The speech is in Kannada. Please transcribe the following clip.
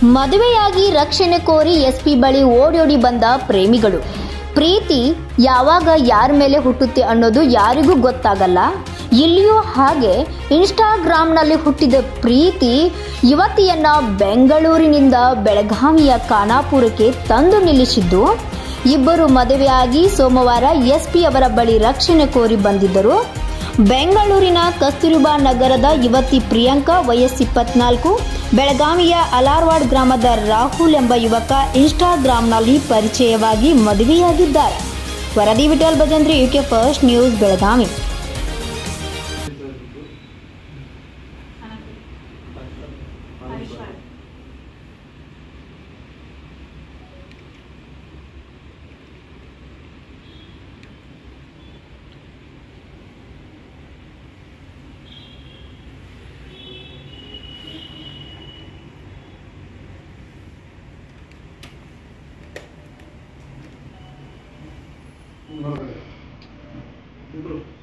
ಮದುವೆಯಾಗಿ ರಕ್ಷಣೆ ಕೋರಿ ಎಸ್ಪಿ ಬಳಿ ಓಡೋಡಿ ಬಂದ ಪ್ರೇಮಿಗಳು. ಪ್ರೀತಿ ಯಾವಾಗ ಯಾರ ಮೇಲೆ ಹುಟ್ಟುತ್ತೆ ಅನ್ನೋದು ಯಾರಿಗೂ ಗೊತ್ತಾಗಲ್ಲ. ಇಲ್ಲಿಯೂ ಹಾಗೆ ಇನ್ಸ್ಟಾಗ್ರಾಮ್ನಲ್ಲಿ ಹುಟ್ಟಿದ ಪ್ರೀತಿ ಯುವತಿಯನ್ನ ಬೆಂಗಳೂರಿನಿಂದ ಬೆಳಗಾವಿಯ ಖಾನಾಪುರಕ್ಕೆ ತಂದು ನಿಲ್ಲಿಸಿದ್ದು. ಇಬ್ಬರು ಮದುವೆಯಾಗಿ ಸೋಮವಾರ ಎಸ್ಪಿ ಅವರ ಬಳಿ ರಕ್ಷಣೆ ಕೋರಿ ಬಂದಿದ್ದರು. ಬೆಂಗಳೂರಿನ ಕಸ್ತೂರಿಬಾ ನಗರದ ಯುವತಿ ಪ್ರಿಯಾಂಕಾ ವಯಸ್ಸು 24, ಬೆಳಗಾವಿಯ ಅಲಾರ್ವಾಡ್ ಗ್ರಾಮದ ರಾಹುಲ್ ಎಂಬ ಯುವಕ ಇನ್ಸ್ಟಾಗ್ರಾಮ್ನಲ್ಲಿ ಪರಿಚಯವಾಗಿ ಮದುವೆಯಾಗಿದ್ದಾರೆ. ವರದಿ Vithal Bhajantri, UK first news, Belagavi. No.